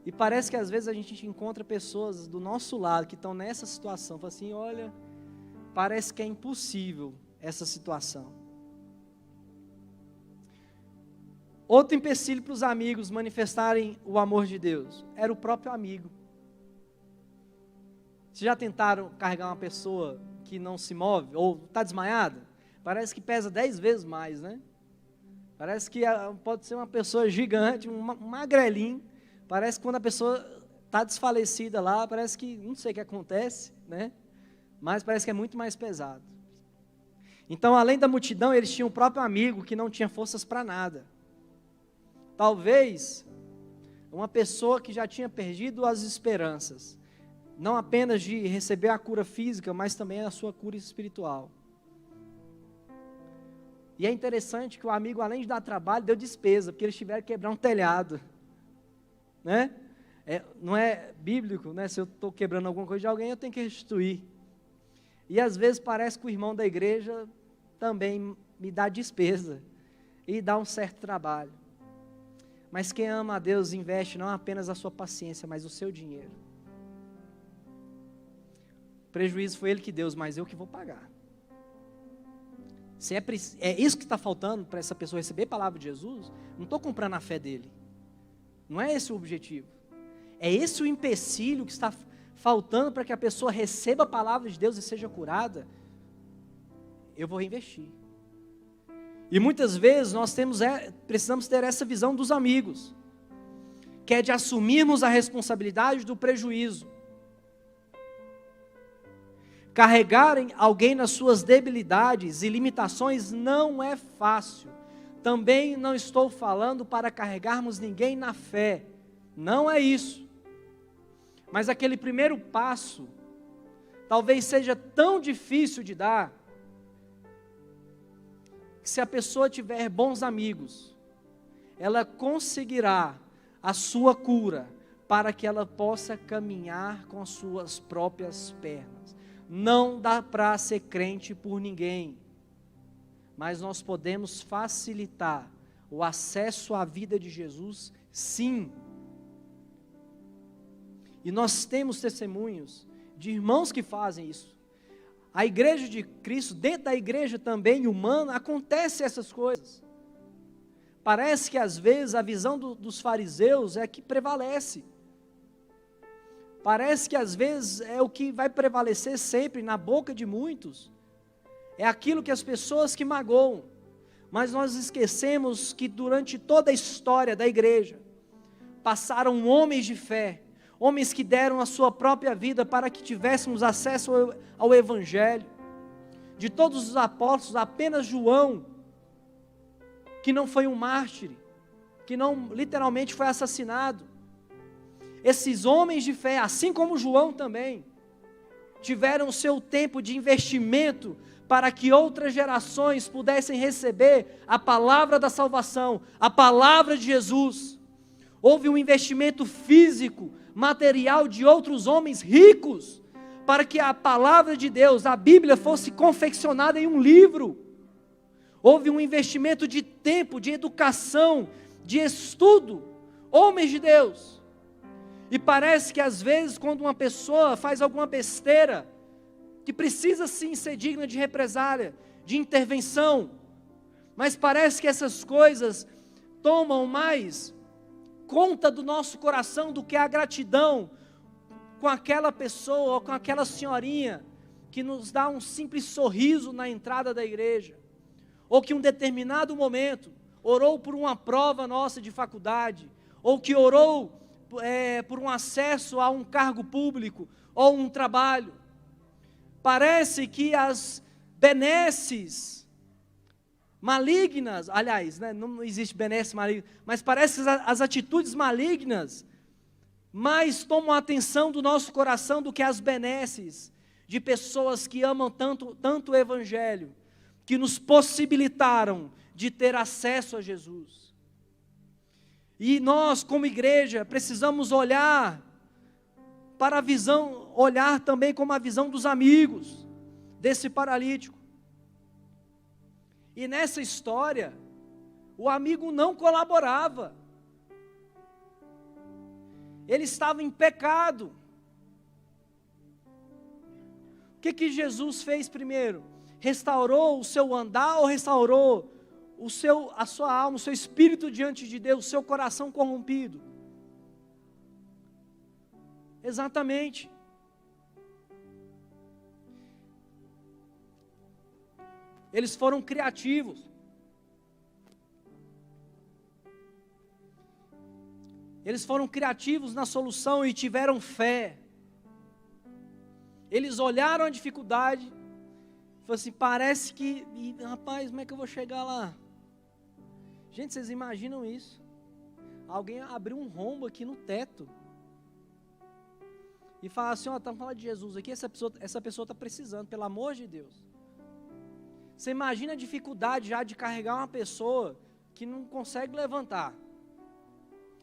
E parece que às vezes a gente encontra pessoas do nosso lado que estão nessa situação, falam assim, olha, parece que é impossível essa situação. Outro empecilho para os amigos manifestarem o amor de Deus, era o próprio amigo. Vocês já tentaram carregar uma pessoa que não se move, ou está desmaiada? Parece que pesa 10 vezes mais, né? Parece que pode ser uma pessoa gigante, um magrelinho. Parece que quando a pessoa está desfalecida lá, parece que, não sei o que acontece, né? Mas parece que é muito mais pesado. Então, além da multidão, eles tinham o próprio amigo que não tinha forças para nada. Talvez uma pessoa que já tinha perdido as esperanças, não apenas de receber a cura física, mas também a sua cura espiritual. E é interessante que o amigo, além de dar trabalho, deu despesa, porque eles tiveram que quebrar um telhado, né? Não é bíblico, né? Se eu estou quebrando alguma coisa de alguém, eu tenho que restituir. E às vezes parece que o irmão da igreja também me dá despesa e dá um certo trabalho. Mas quem ama a Deus investe não apenas a sua paciência, mas o seu dinheiro. O prejuízo foi Ele que deu, mas eu que vou pagar. Se é isso que está faltando para essa pessoa receber a palavra de Jesus, não estou comprando a fé dele. Não é esse o objetivo. É esse o empecilho que está faltando para que a pessoa receba a palavra de Deus e seja curada. Eu vou reinvestir. E muitas vezes nós precisamos ter essa visão dos amigos, que é de assumirmos a responsabilidade do prejuízo. Carregarem alguém nas suas debilidades e limitações não é fácil. Também não estou falando para carregarmos ninguém na fé, não é isso. Mas aquele primeiro passo, talvez seja tão difícil de dar, que se a pessoa tiver bons amigos, ela conseguirá a sua cura, para que ela possa caminhar com as suas próprias pernas. Não dá para ser crente por ninguém, mas nós podemos facilitar o acesso à vida de Jesus, sim, E nós temos testemunhos de irmãos que fazem isso. A igreja de Cristo, dentro da igreja também humana, acontecem essas coisas. Parece que às vezes a visão dos fariseus é que prevalece. Parece que às vezes é o que vai prevalecer sempre na boca de muitos. É aquilo que as pessoas que magoam. Mas nós esquecemos que durante toda a história da igreja, passaram homens de fé, homens que deram a sua própria vida para que tivéssemos acesso ao Evangelho. De todos os apóstolos, apenas João, que não foi um mártir, que não literalmente foi assassinado. Esses homens de fé, assim como João também, tiveram o seu tempo de investimento para que outras gerações pudessem receber a palavra da salvação, a palavra de Jesus. Houve um investimento físico, material de outros homens ricos, para que a palavra de Deus, a Bíblia, fosse confeccionada em um livro. Houve um investimento de tempo, de educação, de estudo, homens de Deus. E parece que às vezes quando uma pessoa faz alguma besteira, que precisa sim ser digna de represália, de intervenção, mas parece que essas coisas tomam mais conta do nosso coração do que a gratidão com aquela pessoa ou com aquela senhorinha que nos dá um simples sorriso na entrada da igreja, ou que em um determinado momento orou por uma prova nossa de faculdade, ou que orou por um acesso a um cargo público ou um trabalho. Parece que as benesses malignas, aliás, né, não existe benesse maligna, mas parece que as atitudes malignas mais tomam a atenção do nosso coração do que as benesses de pessoas que amam tanto o Evangelho, que nos possibilitaram de ter acesso a Jesus. E nós, como igreja, precisamos olhar para a visão, olhar também como a visão dos amigos desse paralítico. E nessa história, o amigo não colaborava. Ele estava em pecado. O que Jesus fez primeiro? Restaurou o seu andar ou restaurou a sua alma, o seu espírito diante de Deus, o seu coração corrompido? Exatamente. Eles foram criativos. Eles foram criativos na solução e tiveram fé. Eles olharam a dificuldade, falaram assim, parece que, rapaz, como é que eu vou chegar lá? Gente, vocês imaginam isso? Alguém abriu um rombo aqui no teto e falar assim, estamos falando de Jesus aqui, essa pessoa está precisando, pelo amor de Deus. Você imagina a dificuldade já de carregar uma pessoa que não consegue levantar.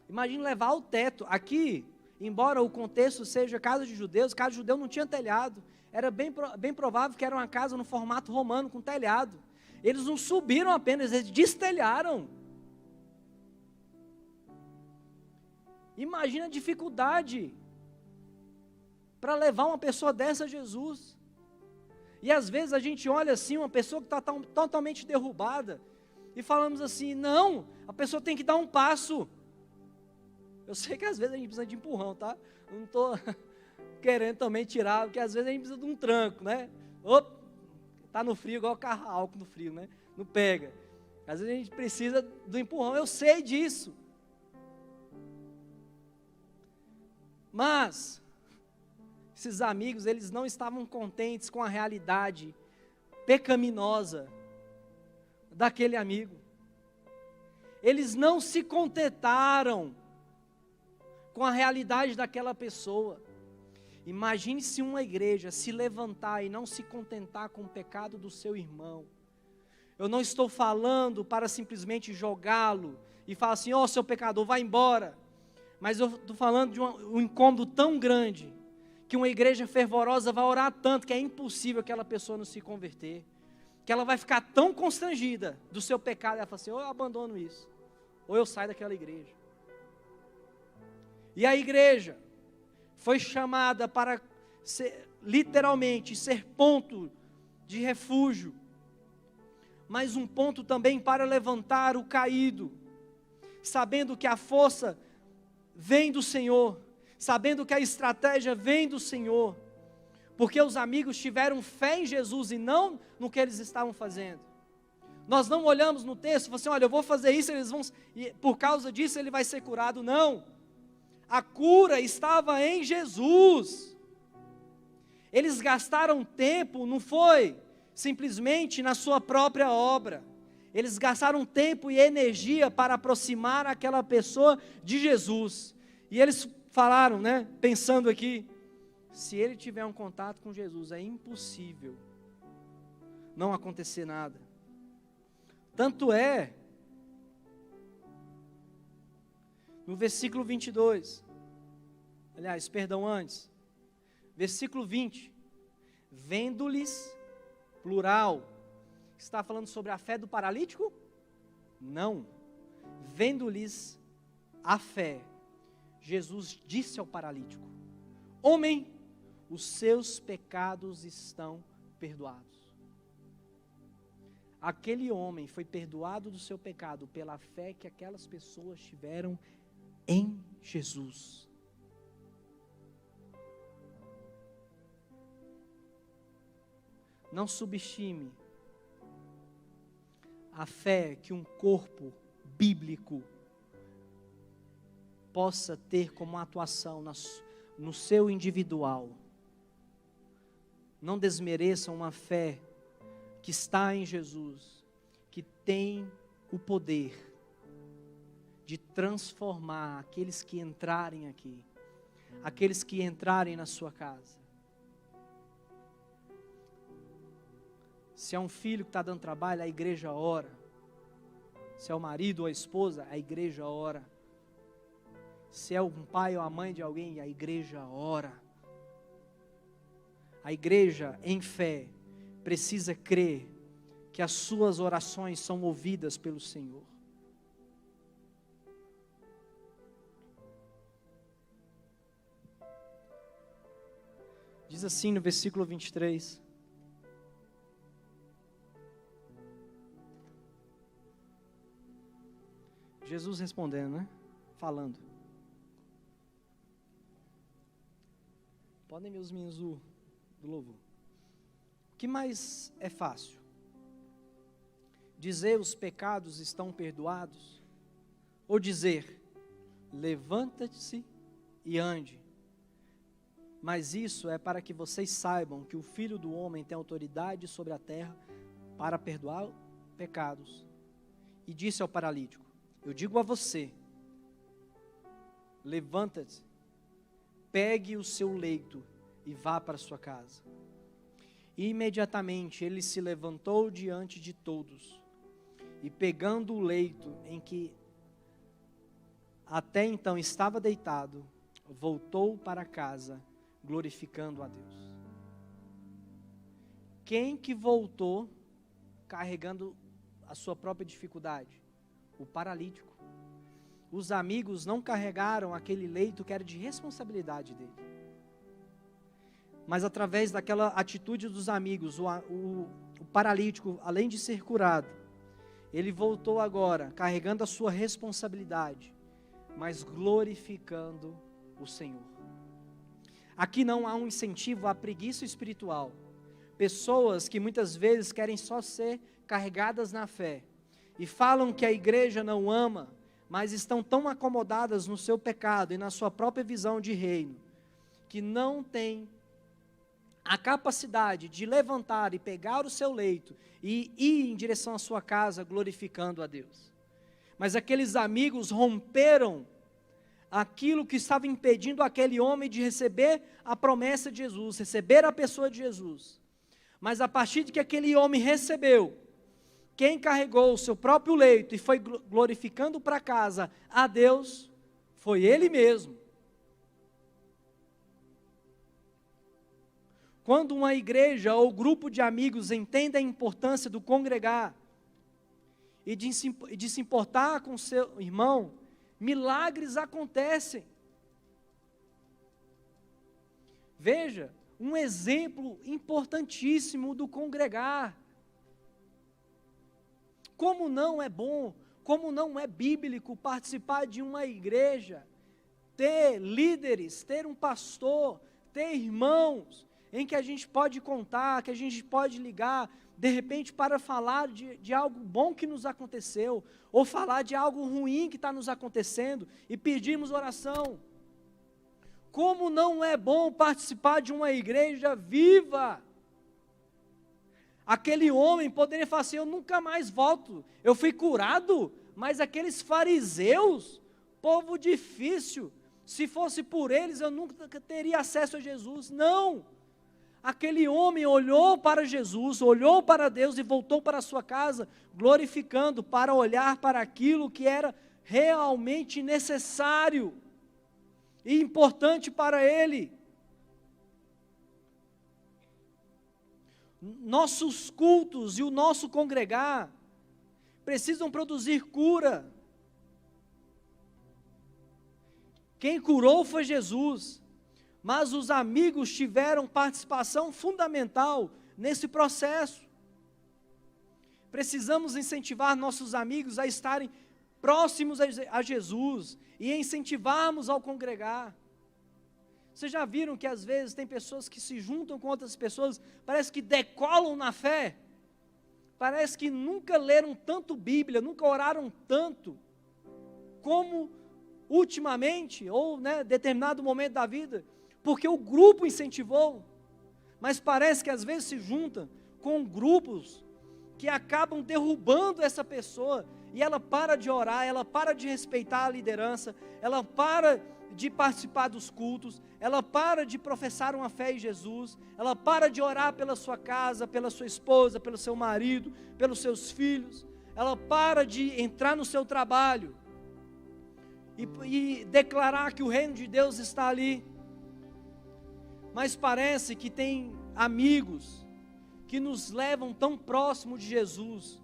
Imagina levar ao teto. Aqui, embora o contexto seja casa de judeus, casa de judeu não tinha telhado. Era bem provável que era uma casa no formato romano com telhado. Eles não subiram apenas, eles destelharam. Imagina a dificuldade para levar uma pessoa dessa a Jesus. E às vezes a gente olha assim, uma pessoa que está totalmente derrubada, e falamos assim, não, a pessoa tem que dar um passo. Eu sei que às vezes a gente precisa de empurrão, tá? Não estou querendo também tirar, porque às vezes a gente precisa de um tranco, né? Está no frio, igual carro álcool no frio, né? Não pega. Às vezes a gente precisa do empurrão, eu sei disso. Mas esses amigos, eles não estavam contentes com a realidade pecaminosa daquele amigo. Eles não se contentaram com a realidade daquela pessoa. Imagine se uma igreja se levantar e não se contentar com o pecado do seu irmão. Eu não estou falando para simplesmente jogá-lo e falar assim, seu pecador, vai embora. Mas eu estou falando de um incômodo tão grande, que uma igreja fervorosa vai orar tanto, que é impossível aquela pessoa não se converter, que ela vai ficar tão constrangida do seu pecado, ela fala assim, ou eu abandono isso, ou eu saio daquela igreja. E a igreja foi chamada para ser, literalmente ser ponto de refúgio, mas um ponto também para levantar o caído, sabendo que a força vem do Senhor, sabendo que a estratégia vem do Senhor, porque os amigos tiveram fé em Jesus e não no que eles estavam fazendo. Nós não olhamos no texto e falamos assim, olha, eu vou fazer isso, e por causa disso ele vai ser curado. Não, a cura estava em Jesus. Eles gastaram tempo, não foi simplesmente na sua própria obra. Eles gastaram tempo e energia para aproximar aquela pessoa de Jesus. E eles falaram, pensando aqui, se ele tiver um contato com Jesus, é impossível não acontecer nada. Tanto é, no versículo 22, aliás, perdão, antes, versículo 20, vendo-lhes, plural, está falando sobre a fé do paralítico? Não, vendo-lhes a fé, Jesus disse ao paralítico, homem, os seus pecados estão perdoados. Aquele homem foi perdoado do seu pecado pela fé que aquelas pessoas tiveram em Jesus. Não subestime a fé que um corpo bíblico possa ter como atuação no seu individual. Não desmereçam uma fé que está em Jesus, que tem o poder de transformar aqueles que entrarem aqui, aqueles que entrarem na sua casa. Se é um filho que está dando trabalho, a igreja ora. Se é o marido ou a esposa, a igreja ora. Se é um pai ou a mãe de alguém, a igreja ora. A igreja, em fé, precisa crer que as suas orações são ouvidas pelo Senhor. Diz assim no versículo 23. Jesus respondendo, falando. Podem ver os meninos do louvor. O que mais é fácil? Dizer os pecados estão perdoados? Ou dizer, levanta-se e ande? Mas isso é para que vocês saibam que o Filho do Homem tem autoridade sobre a terra para perdoar pecados. E disse ao paralítico, eu digo a você, levanta-se, pegue o seu leito e vá para sua casa. E imediatamente ele se levantou diante de todos, e pegando o leito em que até então estava deitado, voltou para casa, glorificando a Deus. Quem que voltou carregando a sua própria dificuldade? O paralítico. Os amigos não carregaram aquele leito que era de responsabilidade dele. Mas através daquela atitude dos amigos, o paralítico, além de ser curado, ele voltou agora, carregando a sua responsabilidade, mas glorificando o Senhor. Aqui não há um incentivo à preguiça espiritual. Pessoas que muitas vezes querem só ser carregadas na fé, e falam que a igreja não ama, mas estão tão acomodadas no seu pecado e na sua própria visão de reino, que não têm a capacidade de levantar e pegar o seu leito e ir em direção à sua casa glorificando a Deus. Mas aqueles amigos romperam aquilo que estava impedindo aquele homem de receber a promessa de Jesus, receber a pessoa de Jesus. Mas a partir de que aquele homem recebeu, quem carregou o seu próprio leito e foi glorificando para casa a Deus, foi ele mesmo. Quando uma igreja ou grupo de amigos entende a importância do congregar e de se importar com seu irmão, milagres acontecem. Veja, um exemplo importantíssimo do congregar. Como não é bom, como não é bíblico participar de uma igreja, ter líderes, ter um pastor, ter irmãos, em que a gente pode contar, que a gente pode ligar, de repente para falar de algo bom que nos aconteceu, ou falar de algo ruim que está nos acontecendo, e pedirmos oração. Como não é bom participar de uma igreja viva. Aquele homem poderia falar assim, eu nunca mais volto, eu fui curado, mas aqueles fariseus, povo difícil, se fosse por eles eu nunca teria acesso a Jesus. Não, aquele homem olhou para Jesus, olhou para Deus e voltou para a sua casa, glorificando, para olhar para aquilo que era realmente necessário e importante para ele. Nossos cultos e o nosso congregar precisam produzir cura. Quem curou foi Jesus, mas os amigos tiveram participação fundamental nesse processo. Precisamos incentivar nossos amigos a estarem próximos a Jesus e incentivarmos ao congregar. Vocês já viram que às vezes tem pessoas que se juntam com outras pessoas, parece que decolam na fé, parece que nunca leram tanto Bíblia, nunca oraram tanto, como ultimamente, ou determinado momento da vida, porque o grupo incentivou, mas parece que às vezes se juntam com grupos que acabam derrubando essa pessoa, e ela para de orar, ela para de respeitar a liderança, ela para de participar dos cultos, ela para de professar uma fé em Jesus, ela para de orar pela sua casa, pela sua esposa, pelo seu marido, pelos seus filhos, ela para de entrar no seu trabalho e declarar que o reino de Deus está ali. Mas parece que tem amigos que nos levam tão próximo de Jesus,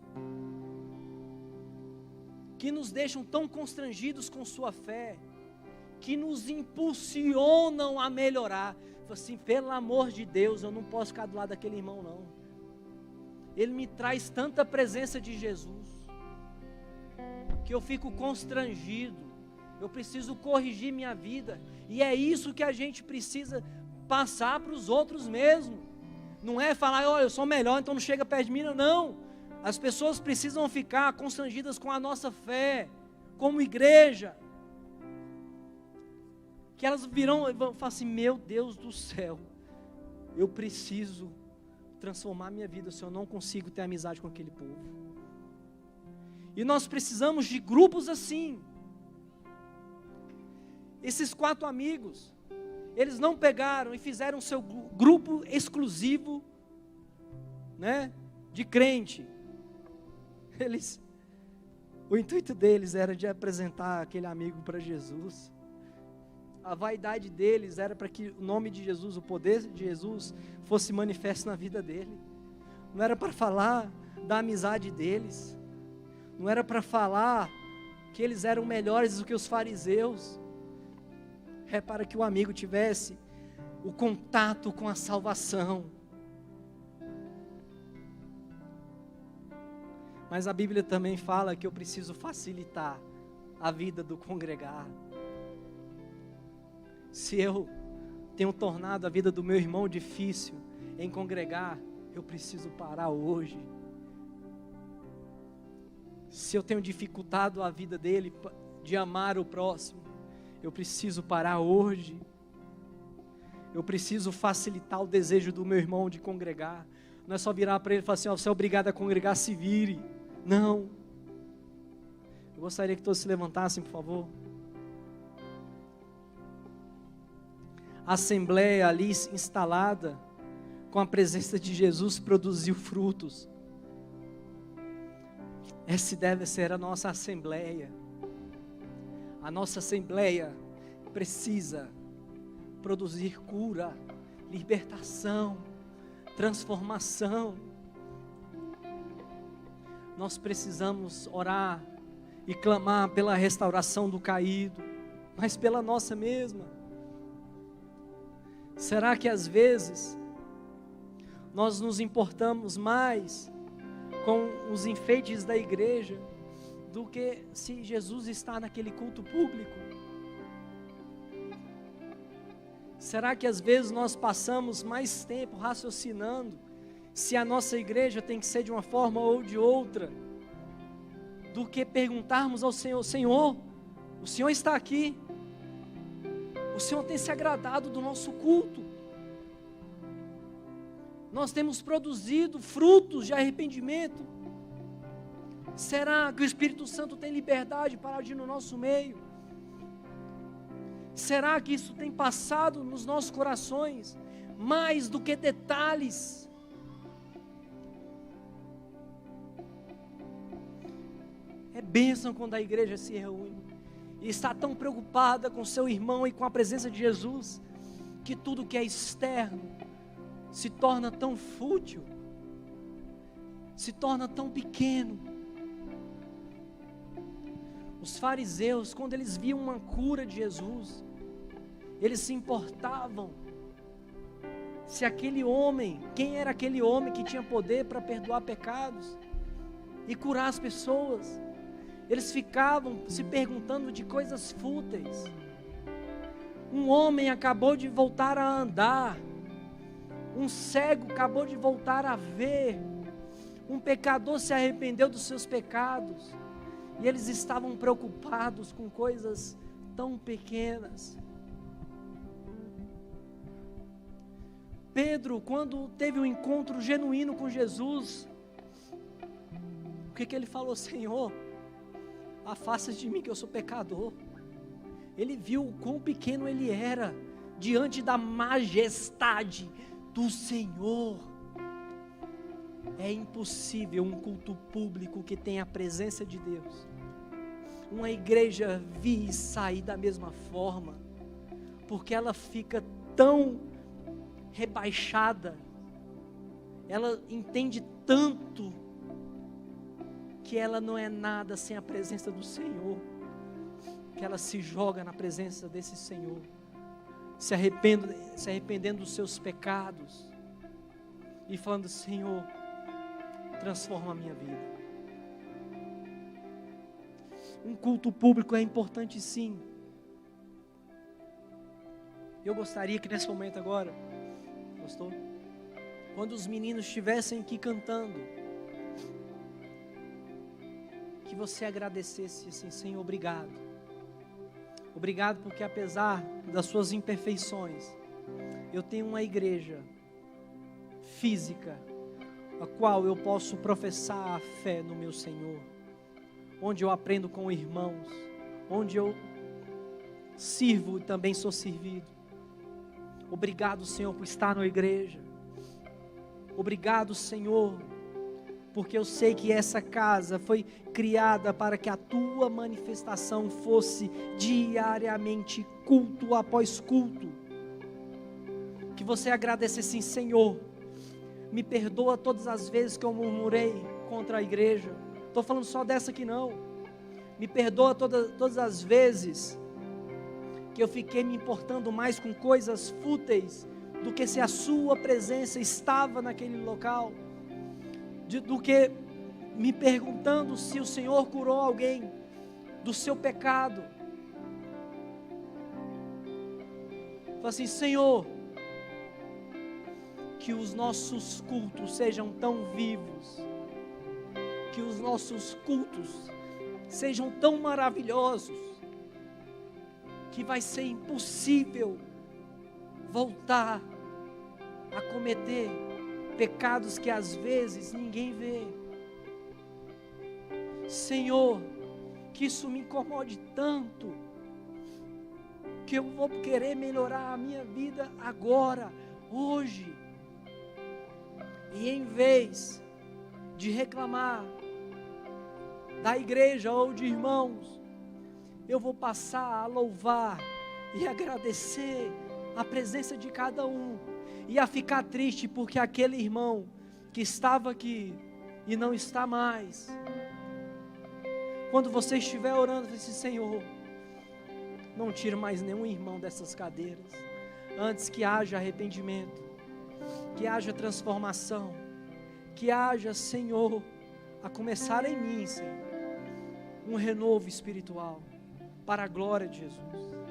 que nos deixam tão constrangidos com sua fé, que nos impulsionam a melhorar. Assim, pelo amor de Deus, eu não posso ficar do lado daquele irmão não. Ele me traz tanta presença de Jesus, que eu fico constrangido, eu preciso corrigir minha vida, e é isso que a gente precisa passar para os outros mesmo. Não é falar, olha, eu sou melhor, então não chega perto de mim, não. As pessoas precisam ficar constrangidas com a nossa fé, como igreja, que elas virão e vão falar assim, meu Deus do céu, eu preciso transformar minha vida, se eu não consigo ter amizade com aquele povo. E nós precisamos de grupos assim. Esses 4 amigos, eles não pegaram e fizeram seu grupo exclusivo, de crente. O intuito deles era de apresentar aquele amigo para Jesus. A vaidade deles era para que o nome de Jesus, o poder de Jesus, fosse manifesto na vida dele. Não era para falar da amizade deles. Não era para falar que eles eram melhores do que os fariseus. É para que o amigo tivesse o contato com a salvação. Mas a Bíblia também fala que eu preciso facilitar a vida do congregar. Se eu tenho tornado a vida do meu irmão difícil em congregar, eu preciso parar hoje. Se eu tenho dificultado a vida dele de amar o próximo, eu preciso parar hoje. Eu preciso facilitar o desejo do meu irmão de congregar. Não é só virar para ele e falar assim, você é obrigado a congregar, se vire. Não. Eu gostaria que todos se levantassem, por favor. A assembleia ali instalada, com a presença de Jesus, produziu frutos. Essa deve ser a nossa assembleia. A nossa assembleia precisa produzir cura, libertação, transformação. Nós precisamos orar e clamar pela restauração do caído, mas pela nossa mesma. Será que às vezes nós nos importamos mais com os enfeites da igreja do que se Jesus está naquele culto público? Será que às vezes nós passamos mais tempo raciocinando se a nossa igreja tem que ser de uma forma ou de outra, do que perguntarmos ao Senhor: Senhor, o Senhor está aqui, o Senhor tem se agradado do nosso culto, nós temos produzido frutos de arrependimento? Será que o Espírito Santo tem liberdade para agir no nosso meio? Será que isso tem passado nos nossos corações mais do que detalhes? É bênção quando a igreja se reúne e está tão preocupada com seu irmão e com a presença de Jesus, que tudo que é externo se torna tão fútil, se torna tão pequeno. Os fariseus, quando eles viam uma cura de Jesus, eles se importavam se aquele homem, quem era aquele homem que tinha poder para perdoar pecados e curar as pessoas. Eles ficavam se perguntando de coisas fúteis. Um homem acabou de voltar a andar, um cego acabou de voltar a ver, um pecador se arrependeu dos seus pecados, e eles estavam preocupados com coisas tão pequenas. Pedro, quando teve um encontro genuíno com Jesus, o que ele falou? Senhor, afasta de mim que eu sou pecador. Ele viu o quão pequeno ele era diante da majestade do Senhor. É impossível um culto público que tenha a presença de Deus, uma igreja vir e sair da mesma forma, porque ela fica tão rebaixada, ela entende tanto que ela não é nada sem a presença do Senhor, que ela se joga na presença desse Senhor, se arrependendo dos seus pecados e falando: Senhor, transforma a minha vida. Um culto público é importante, sim. Eu gostaria que nesse momento agora, pastor, quando os meninos estivessem aqui cantando, que você agradecesse assim: Senhor, obrigado. Obrigado porque apesar das suas imperfeições, eu tenho uma igreja física, a qual eu posso professar a fé no meu Senhor, onde eu aprendo com irmãos, onde eu sirvo e também sou servido. Obrigado, Senhor, por estar na igreja. Obrigado, Senhor, porque eu sei que essa casa foi criada para que a tua manifestação fosse diariamente, culto após culto. Que você agradecesse: Senhor, me perdoa todas as vezes que eu murmurei contra a igreja. Estou falando só dessa aqui não. Me perdoa todas as vezes que eu fiquei me importando mais com coisas fúteis do que se a sua presença estava naquele local, do que me perguntando se o Senhor curou alguém do seu pecado. Fala assim: Senhor, que os nossos cultos sejam tão vivos, que os nossos cultos sejam tão maravilhosos, que vai ser impossível voltar a cometer pecados que às vezes ninguém vê. Senhor, que isso me incomode tanto, que eu vou querer melhorar a minha vida agora, hoje, e em vez de reclamar da igreja ou de irmãos, eu vou passar a louvar e agradecer a presença de cada um, e a ficar triste porque aquele irmão que estava aqui e não está mais. Quando você estiver orando, fale assim: Senhor, não tire mais nenhum irmão dessas cadeiras, antes que haja arrependimento, que haja transformação, que haja, Senhor, a começar em mim, Senhor, um renovo espiritual, para a glória de Jesus.